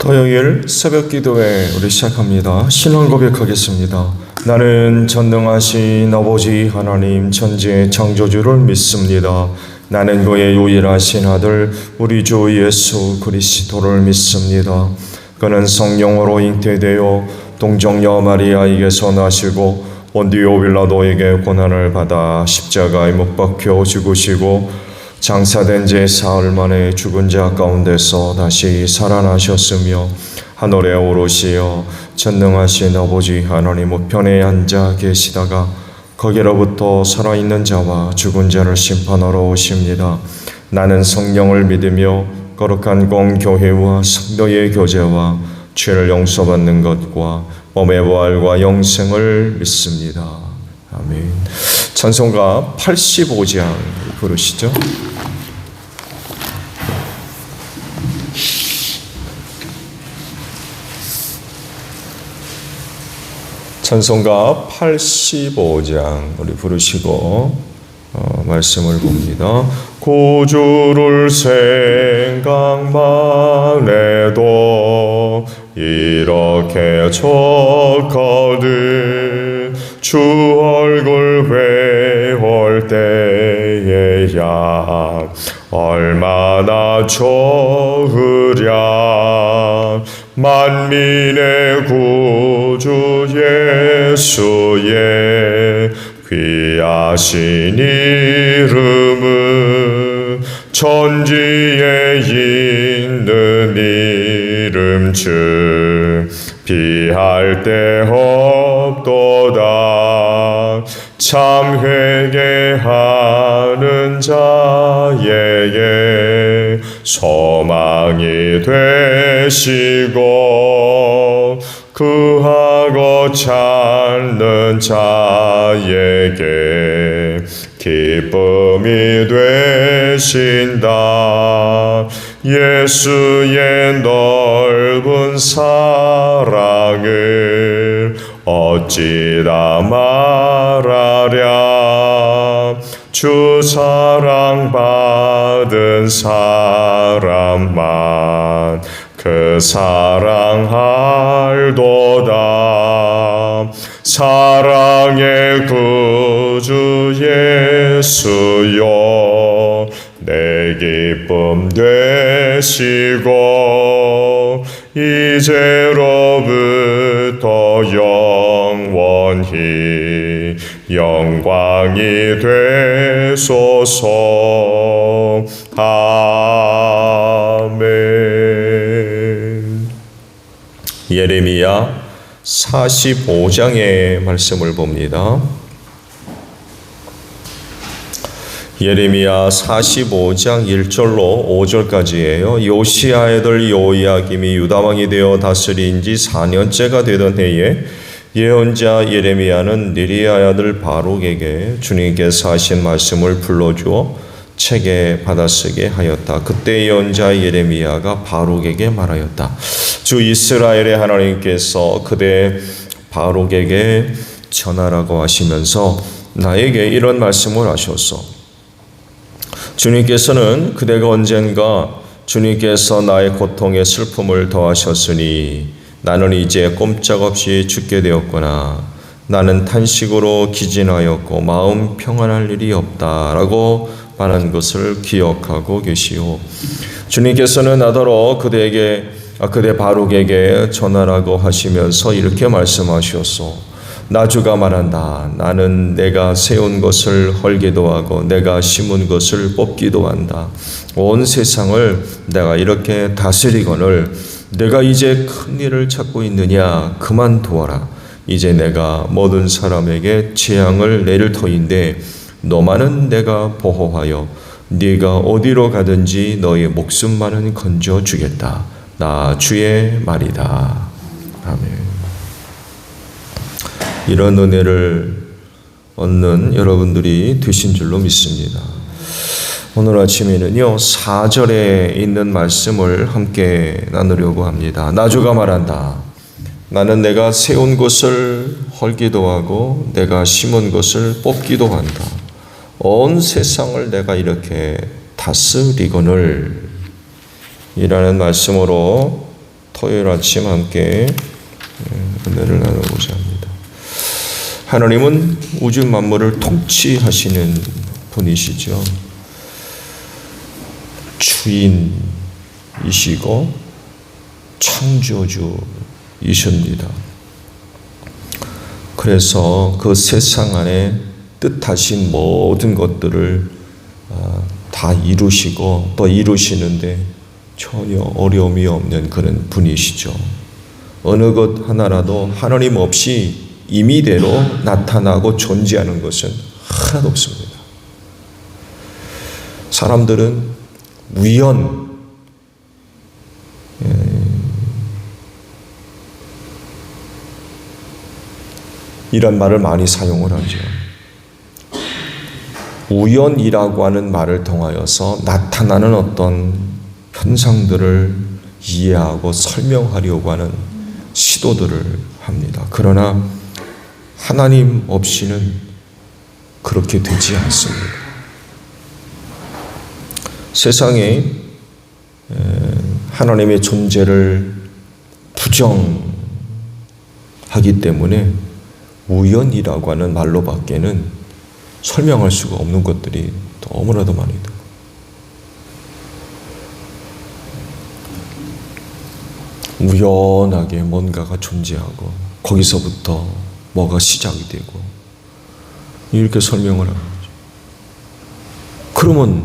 토요일 새벽 기도회 우리 시작합니다. 신앙 고백하겠습니다. 나는 전능하신 아버지 하나님 천지의 창조주를 믿습니다. 나는 그의 유일하신 아들 우리 주 예수 그리스도를 믿습니다. 그는 성령으로 잉태되어 동정녀 마리아에게서 나시고 본디오 빌라도에게 고난을 받아 십자가에 못 박혀 죽으시고 장사된 지 사흘 만에 죽은 자 가운데서 다시 살아나셨으며 하늘에 오르시어 전능하신 아버지 하나님 우편에 앉아 계시다가 거기로부터 살아있는 자와 죽은 자를 심판하러 오십니다. 나는 성령을 믿으며 거룩한 공교회와 성도의 교제와 죄를 용서받는 것과 몸의 부활과 영생을 믿습니다. 아멘. 찬송가 85장 부르시죠. 찬송가 85장 우리 부르시고 말씀을 봅니다. 구주를 생각만 해도 이렇게 좋거든 주 얼굴 배울 때에야 얼마나 좋으랴. 만민의 구주 예수의 귀하신 이름은 천지에 있는 이름 중 비할 데 없도다. 참 회개하는 자에게 소망이 되시고 구하고 찾는 자에게 기쁨이 되신다. 예수의 넓은 사랑을 어찌다 말하랴. 주 사랑 받은 사람만 그 사랑 알도다. 사랑의 구주 예수여 내 기쁨 되시고 이제로부터 영원히 영광이 되소서. 아멘. 예레미야 45장의 말씀을 봅니다. 예레미야 45장 1절로 5절까지예요. 요시야의 아들 요야김이 유다왕이 되어 다스린 지 4년째가 되던 해에 예언자 예레미야는 느리야의 아들 바룩에게 주님께서 하신 말씀을 불러주어 책에 받아쓰게 하였다. 그때 예언자 예레미야가 바룩에게 말하였다. 주 이스라엘의 하나님께서 그대 바룩에게 전하라고 하시면서 나에게 이런 말씀을 하셨소. 주님께서는 그대가 언젠가 주님께서 나의 고통에 슬픔을 더하셨으니 나는 이제 꼼짝없이 죽게 되었구나. 나는 탄식으로 기진하였고 마음 평안할 일이 없다라고 말한 것을 기억하고 계시오. 주님께서는 나더러 그대 바룩에게 전하라고 하시면서 이렇게 말씀하셨소. 나주가 말한다. 나는 내가 세운 것을 헐기도 하고 내가 심은 것을 뽑기도 한다. 온 세상을 내가 이렇게 다스리거늘 내가 이제 큰 일을 찾고 있느냐. 그만두어라. 이제 내가 모든 사람에게 재앙을 내릴 터인데 너만은 내가 보호하여 네가 어디로 가든지 너의 목숨만은 건져주겠다. 나 주의 말이다. 아멘. 이런 은혜를 얻는 여러분들이 되신 줄로 믿습니다. 오늘 아침에는요 4절에 있는 말씀을 함께 나누려고 합니다. 나주가 말한다. 나는 내가 세운 것을 헐기도 하고 내가 심은 것을 뽑기도 한다. 온 세상을 내가 이렇게 다스리거늘 이라는 말씀으로 토요일 아침 함께 은혜를 나누고자 합니다. 하나님은 우주 만물을 통치하시는 분이시죠. 주인이시고 창조주이십니다. 그래서 그 세상 안에 뜻하신 모든 것들을 다 이루시고 또 이루시는데 전혀 어려움이 없는 그런 분이시죠. 어느 것 하나라도 하나님 없이 임의대로 나타나고 존재하는 것은 하나도 없습니다. 사람들은 우연, 이런 말을 많이 사용을 하죠. 우연이라고 하는 말을 통하여서 나타나는 어떤 현상들을 이해하고 설명하려고 하는 시도들을 합니다. 그러나 하나님 없이는 그렇게 되지 않습니다. 세상에 하나님의 존재를 부정하기 때문에 우연이라고 하는 말로밖에는 설명할 수가 없는 것들이 너무나도 많이 있다. 우연하게 뭔가가 존재하고 거기서부터 뭐가 시작이 되고 이렇게 설명을 하는 거죠. 그러면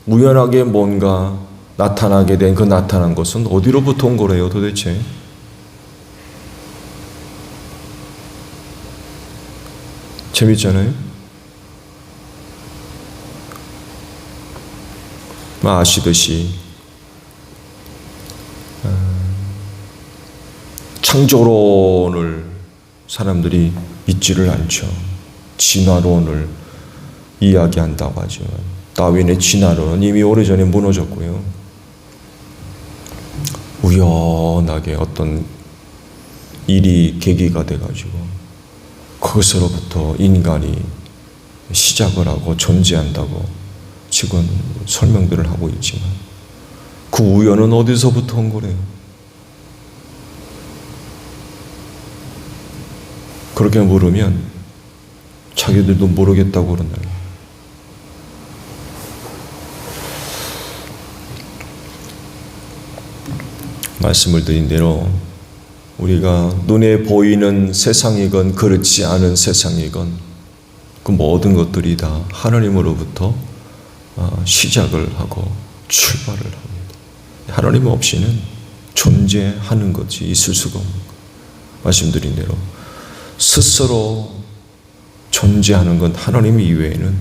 우연하게 뭔가 나타나게 된 그 나타난 것은 어디로부터 온 거래요 도대체? 재밌잖아요? 아시듯이 창조론을 사람들이 믿지를 않죠. 진화론을 이야기한다고 하지만 다윈의 진화론은 이미 오래전에 무너졌고요. 우연하게 어떤 일이 계기가 돼가지고 그것으로부터 인간이 시작을 하고 존재한다고 지금 설명들을 하고 있지만 그 우연은 어디서부터 온 거래요? 그렇게 물으면 자기들도 모르겠다고 그런다. 말씀을 드린 대로 우리가 눈에 보이는 세상이건 그렇지 않은 세상이건 그 모든 것들이 다 하나님으로부터 시작을 하고 출발을 합니다. 하나님 없이는 존재하는 것이 있을 수가 없는 거예요. 말씀드린 대로 스스로 존재하는 건 하나님 이외에는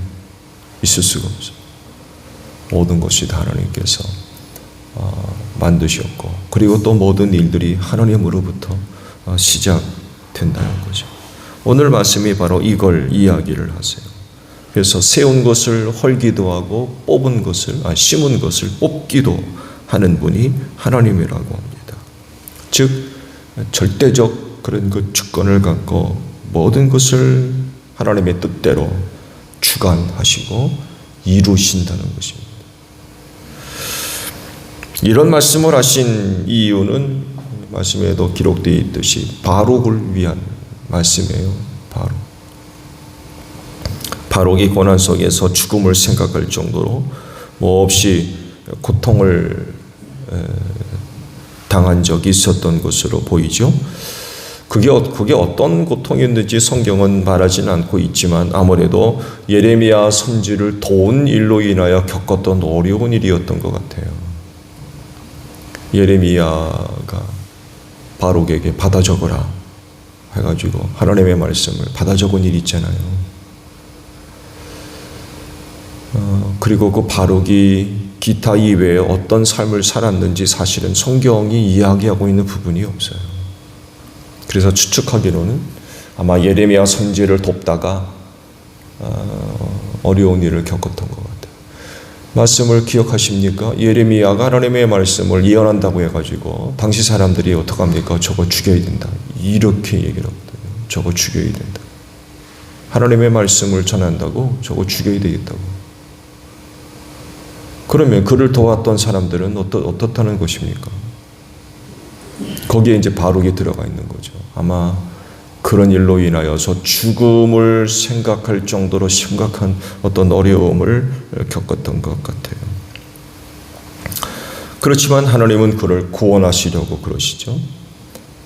있을 수가 없어요. 모든 것이 다 하나님께서 만드셨고 그리고 또 모든 일들이 하나님으로부터 시작된다는 거죠. 오늘 말씀이 바로 이걸 이야기를 하세요. 그래서 세운 것을 헐기도 하고 뽑은 것을 심은 것을 뽑기도 하는 분이 하나님이라고 합니다. 즉 절대적 그런 그 주권을 갖고 모든 것을 하나님의 뜻대로 주관하시고 이루신다는 것입니다. 이런 말씀을 하신 이유는 말씀에도 기록되어 있듯이 바룩을 위한 말씀이에요. 바룩이 고난 속에서 죽음을 생각할 정도로 몹시 고통을 당한 적이 있었던 것으로 보이죠. 그게 어떤 고통이었는지 성경은 말하지는 않고 있지만 아무래도 예레미야 선지를 도운 일로 인하여 겪었던 어려운 일이었던 것 같아요. 예레미야가 바룩에게 받아 적어라 해가지고 하나님의 말씀을 받아 적은 일이 있잖아요. 그리고 그 바룩이 기타 이외에 어떤 삶을 살았는지 사실은 성경이 이야기하고 있는 부분이 없어요. 그래서 추측하기로는 아마 예레미야 선지를 돕다가 어려운 일을 겪었던 것 같아요. 말씀을 기억하십니까? 예레미야가 하나님의 말씀을 예언한다고 해가지고 당시 사람들이 어떡합니까? 저거 죽여야 된다. 이렇게 얘기를 하거든요. 저거 죽여야 된다. 하나님의 말씀을 전한다고 저거 죽여야 되겠다고. 그러면 그를 도왔던 사람들은 어떻다는 것입니까? 거기에 이제 바룩이 들어가 있는 거죠. 아마 그런 일로 인하여서 죽음을 생각할 정도로 심각한 어떤 어려움을 겪었던 것 같아요. 그렇지만 하나님은 그를 구원하시려고 그러시죠.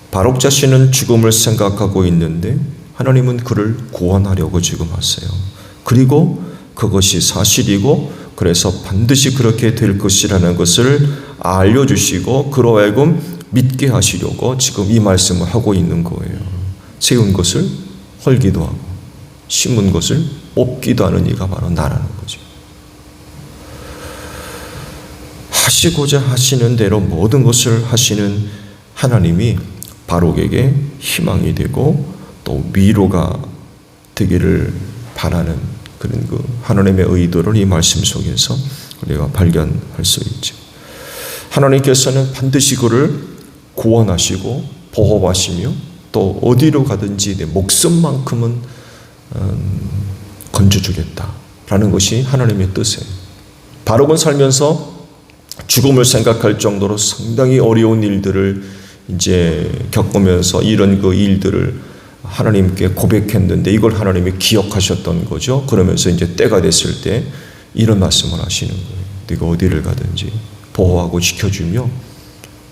바룩 자신은 죽음을 생각하고 있는데 하나님은 그를 구원하려고 지금 하세요. 그리고 그것이 사실이고 그래서 반드시 그렇게 될 것이라는 것을 알려주시고 그로 하여금 믿게 하시려고 지금 이 말씀을 하고 있는 거예요. 세운 것을 헐기도 하고 심은 것을 뽑기도 하는 이가 바로 나라는 거죠. 하시고자 하시는 대로 모든 것을 하시는 하나님이 바룩에게 희망이 되고 또 위로가 되기를 바라는 그런 그 하나님의 의도를 이 말씀 속에서 우리가 발견할 수 있죠. 하나님께서는 반드시 그를 구원하시고 보호하시며 또 어디로 가든지 내 목숨만큼은 건져주겠다라는 것이 하나님의 뜻이에요. 바룩은 살면서 죽음을 생각할 정도로 상당히 어려운 일들을 이제 겪으면서 이런 그 일들을 하나님께 고백했는데 이걸 하나님이 기억하셨던 거죠. 그러면서 이제 때가 됐을 때 이런 말씀을 하시는 거예요. 네가 어디를 가든지 보호하고 지켜주며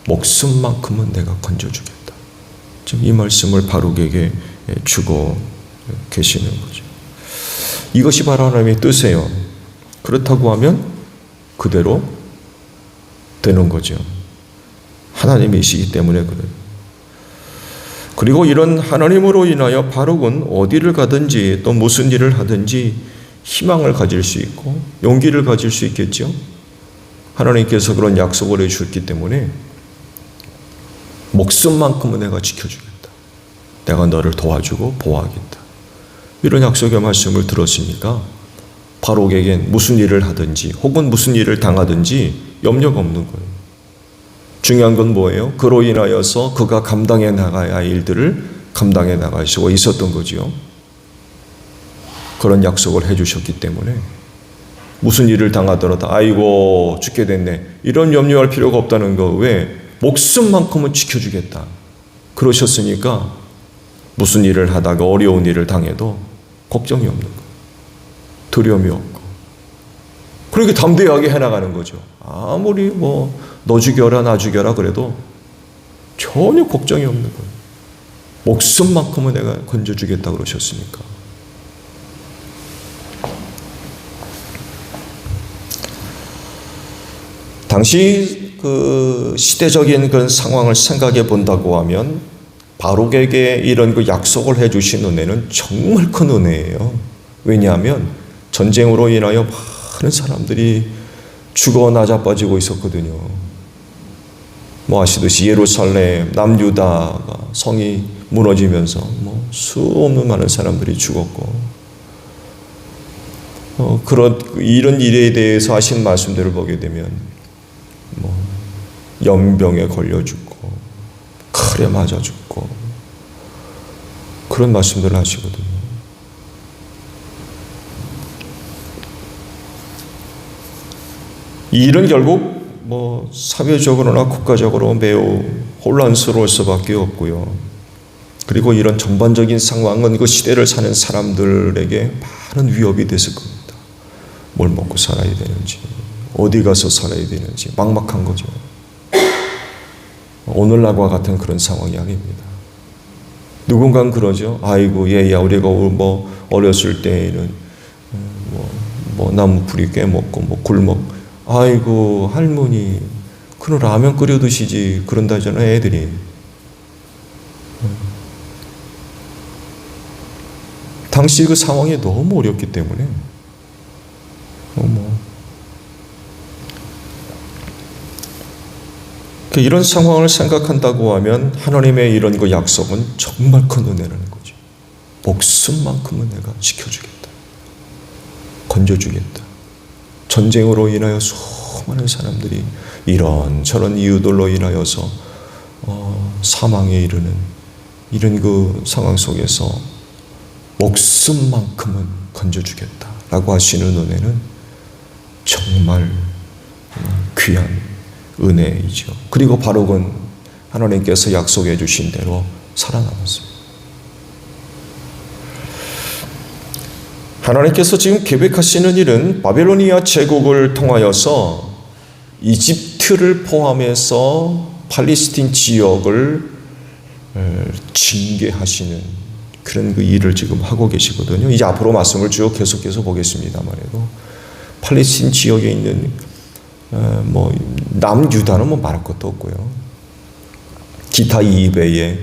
목숨만큼은 내가 건져주겠다. 지금 이 말씀을 바룩에게 주고 계시는 거죠. 이것이 바로 하나님의 뜻이에요. 그렇다고 하면 그대로 되는 거죠. 하나님이시기 때문에 그래요. 그리고 이런 하나님으로 인하여 바룩은 어디를 가든지 또 무슨 일을 하든지 희망을 가질 수 있고 용기를 가질 수 있겠죠. 하나님께서 그런 약속을 해주셨기 때문에 목숨만큼은 내가 지켜주겠다. 내가 너를 도와주고 보호하겠다. 이런 약속의 말씀을 들었으니까 바룩에겐 무슨 일을 하든지 혹은 무슨 일을 당하든지 염려가 없는 거예요. 중요한 건 뭐예요? 그로 인하여서 그가 감당해 나가야 할 일들을 감당해 나갈 수가 있었던 거지요. 그런 약속을 해주셨기 때문에 무슨 일을 당하더라도 아이고 죽게 됐네 이런 염려할 필요가 없다는 거. 왜? 목숨만큼은 지켜주겠다 그러셨으니까 무슨 일을 하다가 어려운 일을 당해도 걱정이 없는 거예요. 두려움이 없고 그렇게 담대하게 해나가는 거죠. 아무리 너 죽여라 나 죽여라 그래도 전혀 걱정이 없는 거예요. 목숨만큼은 내가 건져주겠다 그러셨으니까. 당시 그 시대적인 그런 상황을 생각해 본다고 하면 바룩에게 이런 그 약속을 해주신 은혜는 정말 큰 은혜예요. 왜냐하면 전쟁으로 인하여 많은 사람들이 죽어 나자빠지고 있었거든요. 아시듯이 예루살렘, 남유다가 성이 무너지면서 수없는 많은 사람들이 죽었고, 이런 일에 대해서 하신 말씀들을 보게 되면 연병에 걸려 죽고 칼에 맞아 죽고 그런 말씀들을 하시거든요. 이 일은 결국 사회적으로나 국가적으로 매우 혼란스러울 수밖에 없고요. 그리고 이런 전반적인 상황은 그 시대를 사는 사람들에게 많은 위협이 됐을 겁니다. 뭘 먹고 살아야 되는지, 어디 가서 살아야 되는지 막막한 거죠. 오늘날과 같은 그런 상황이 아닙니다. 누군가는 그러죠. 아이고 얘야 우리가 어렸을 때에는 나무 뿌리 깨먹고 굴먹 아이고 할머니 그럼 라면 끓여 드시지 그런다잖아요. 애들이 당시 그 상황이 너무 어렵기 때문에 이런 상황을 생각한다고 하면 하나님의 이런 그 약속은 정말 큰 은혜라는 거죠. 목숨만큼은 내가 지켜주겠다. 건져주겠다. 전쟁으로 인하여 수많은 사람들이 이런저런 이유들로 인하여서 사망에 이르는 이런 그 상황 속에서 목숨만큼은 건져주겠다라고 하시는 은혜는 정말 귀한 은혜이죠. 그리고 바룩은 하나님께서 약속해 주신 대로 살아남았습니다. 하나님께서 지금 계획하시는 일은 바벨로니아 제국을 통하여서 이집트를 포함해서 팔레스틴 지역을 징계하시는 그런 그 일을 지금 하고 계시거든요. 이제 앞으로 말씀을 쭉 계속해서 보겠습니다만에도 팔레스틴 지역에 있는 남유다는 말할 것도 없고요. 기타 이외의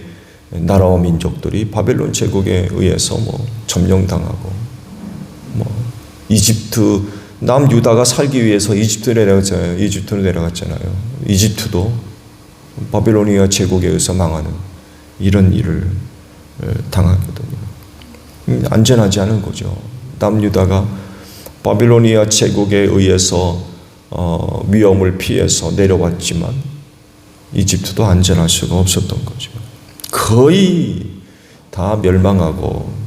나라와 민족들이 바벨론 제국에 의해서 점령당하고 이집트 남유다가 살기 위해서 이집트로 내려갔잖아요. 이집트도 바벨로니아 제국에 의해서 망하는 이런 일을 당하거든요. 안전하지 않은 거죠. 남유다가 바빌로니아 제국에 의해서 위험을 피해서 내려왔지만 이집트도 안전할 수가 없었던 거죠. 거의 다 멸망하고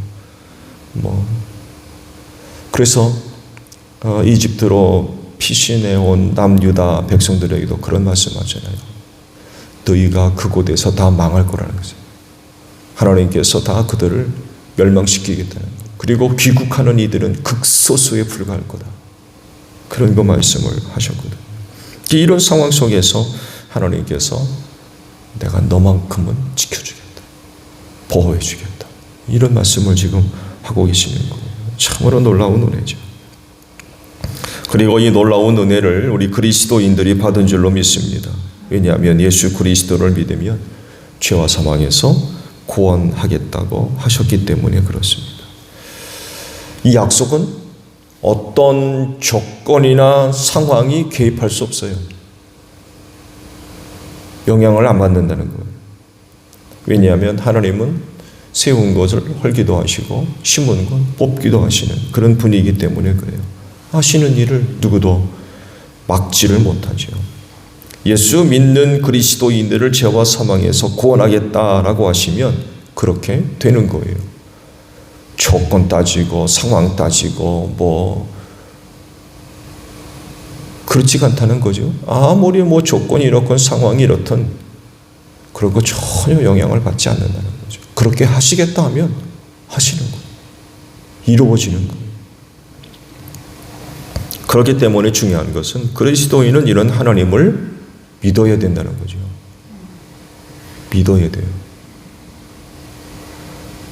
그래서 이집트로 피신해온 남유다 백성들에게도 그런 말씀하잖아요. 너희가 그곳에서 다 망할 거라는 거죠. 하나님께서 다 그들을 멸망시키겠다는 것. 그리고 귀국하는 이들은 극소수에 불과할 거다. 그런 거 말씀을 하셨거든요. 이런 상황 속에서 하나님께서 내가 너만큼은 지켜주겠다. 보호해주겠다. 이런 말씀을 지금 하고 계시는 거예요. 참으로 놀라운 은혜죠. 그리고 이 놀라운 은혜를 우리 그리스도인들이 받은 줄로 믿습니다. 왜냐하면 예수 그리스도를 믿으면 죄와 사망에서 구원하겠다고 하셨기 때문에 그렇습니다. 이 약속은 어떤 조건이나 상황이 개입할 수 없어요. 영향을 안 받는다는 거예요. 왜냐하면 하나님은 세운 것을 헐기도 하시고 심은 건 뽑기도 하시는 그런 분이기 때문에 그래요. 하시는 일을 누구도 막지를 못하죠. 예수 믿는 그리스도인들을 죄와 사망에서 구원하겠다라고 하시면 그렇게 되는 거예요. 조건 따지고 상황 따지고 그렇지가 않다는 거죠. 아무리 조건이 이렇건 상황이 이렇든 그런 거 전혀 영향을 받지 않는다는 거죠. 그렇게 하시겠다 하면 하시는 거예요. 이루어지는 거예요. 그렇기 때문에 중요한 것은 그리스도인은 이런 하나님을 믿어야 된다는 거죠. 믿어야 돼요.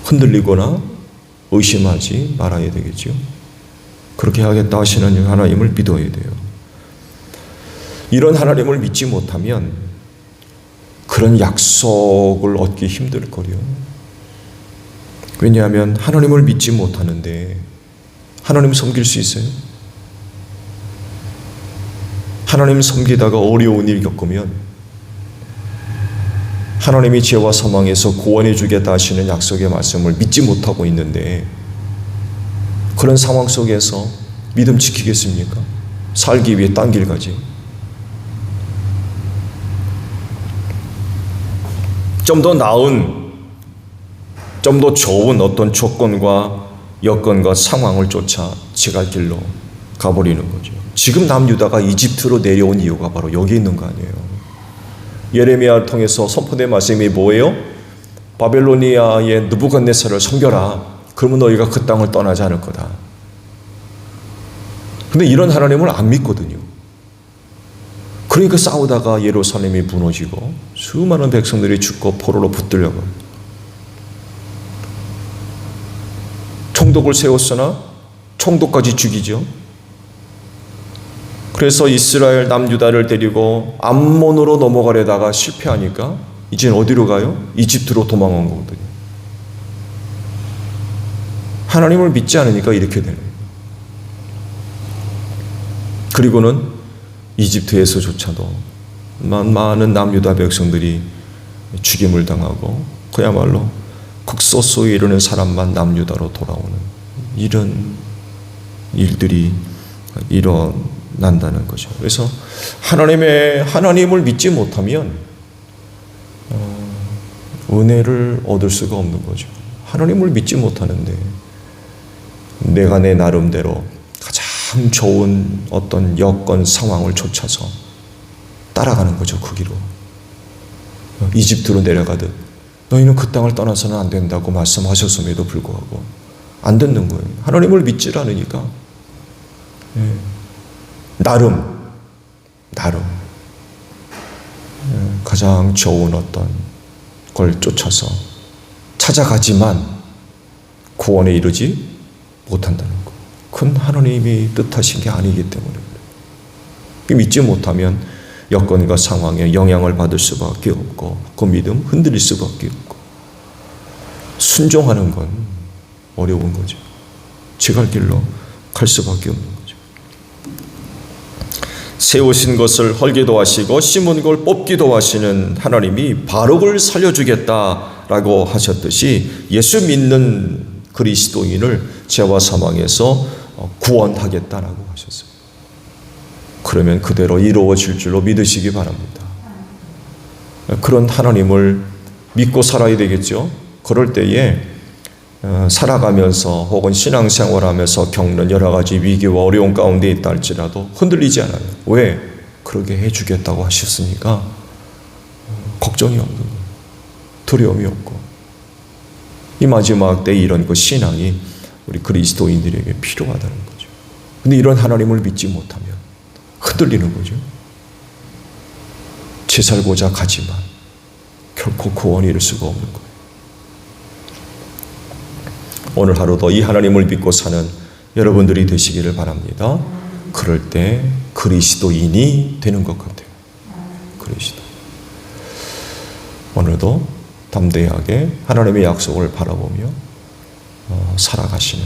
흔들리거나 의심하지 말아야 되겠죠. 그렇게 하겠다 하시는 하나님을 믿어야 돼요. 이런 하나님을 믿지 못하면 그런 약속을 얻기 힘들 거요. 왜냐하면 하나님을 믿지 못하는데 하나님 섬길 수 있어요? 하나님 섬기다가 어려운 일 겪으면 하나님이 죄와 사망에서 구원해 주겠다 하시는 약속의 말씀을 믿지 못하고 있는데 그런 상황 속에서 믿음 지키겠습니까? 살기 위해 딴 길 가지. 좀 더 나은, 좀 더 좋은 어떤 조건과 여건과 상황을 쫓아 지갈 길로 가버리는 거죠. 지금 남유다가 이집트로 내려온 이유가 바로 여기 있는 거 아니에요. 예레미야를 통해서 선포된 말씀이 뭐예요? 바벨로니아의 느부갓네살을 섬겨라. 그러면 너희가 그 땅을 떠나지 않을 거다. 근데 이런 하나님을 안 믿거든요. 그러니까 싸우다가 예루살렘이 무너지고 수많은 백성들이 죽고 포로로 붙들려고 총독을 세웠으나 총독까지 죽이죠. 그래서 이스라엘 남유다를 데리고 암몬으로 넘어가려다가 실패하니까 이제는 어디로 가요? 이집트로 도망온 거거든요. 하나님을 믿지 않으니까 이렇게 되는 거예요. 그리고는 이집트에서조차도 많은 남유다 백성들이 죽임을 당하고 그야말로 극소수에 이르는 사람만 남유다로 돌아오는 이런 일들이 일어난다는 거죠. 그래서 하나님을 믿지 못하면 은혜를 얻을 수가 없는 거죠. 하나님을 믿지 못하는데 내가 내 나름대로 가장 좋은 어떤 여건 상황을 쫓아서 따라가는 거죠. 그 길로. 이집트로 내려가듯 너희는 그 땅을 떠나서는 안 된다고 말씀하셨음에도 불구하고 안 듣는 거예요. 하나님을 믿질 않으니까. 나름 가장 좋은 어떤 걸 쫓아서 찾아가지만 구원에 이르지 못한다는 거. 그건 하나님이 뜻하신 게 아니기 때문에 그래요. 믿지 못하면 여건과 상황에 영향을 받을 수밖에 없고 그 믿음 흔들릴 수밖에 없고 순종하는 건 어려운 거죠. 지갈 길로 갈 수밖에 없는 거죠. 세우신 것을 헐기도 하시고 심은 걸 뽑기도 하시는 하나님이 바룩을 살려주겠다라고 하셨듯이 예수 믿는 그리스도인을 죄와 사망에서 구원하겠다라고 하셨어요. 그러면 그대로 이루어질 줄로 믿으시기 바랍니다. 그런 하나님을 믿고 살아야 되겠죠. 그럴 때에 살아가면서 혹은 신앙생활하면서 겪는 여러 가지 위기와 어려움 가운데 있다 할지라도 흔들리지 않아요. 왜? 그러게 해주겠다고 하셨으니까 걱정이 없는 거예요. 두려움이 없고 이 마지막 때 이런 그 신앙이 우리 그리스도인들에게 필요하다는 거죠. 근데 이런 하나님을 믿지 못하면 흔들리는 거죠. 제 살고자 가지만 결코 구원을 이룰 수가 없는 거예요. 오늘 하루도 이 하나님을 믿고 사는 여러분들이 되시기를 바랍니다. 그럴 때 그리스도인이 되는 것 같아요. 그리스도. 오늘도 담대하게 하나님의 약속을 바라보며 살아가시는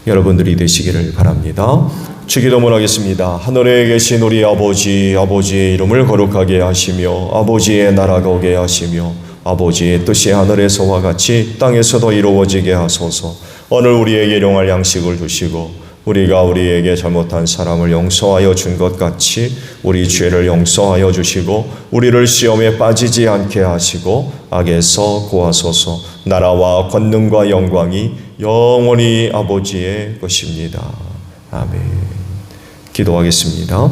여러분들이 되시기를 바랍니다. 주기도문 하겠습니다. 하늘에 계신 우리 아버지, 아버지의 이름을 거룩하게 하시며 아버지의 나라가 오게 하시며 아버지의 뜻이 하늘에서와 같이 땅에서도 이루어지게 하소서. 오늘 우리에게 일용할 양식을 주시고 우리가 우리에게 잘못한 사람을 용서하여 준 것 같이 우리 죄를 용서하여 주시고 우리를 시험에 빠지지 않게 하시고 악에서 구하소서. 나라와 권능과 영광이 영원히 아버지의 것입니다. 아멘. 기도하겠습니다.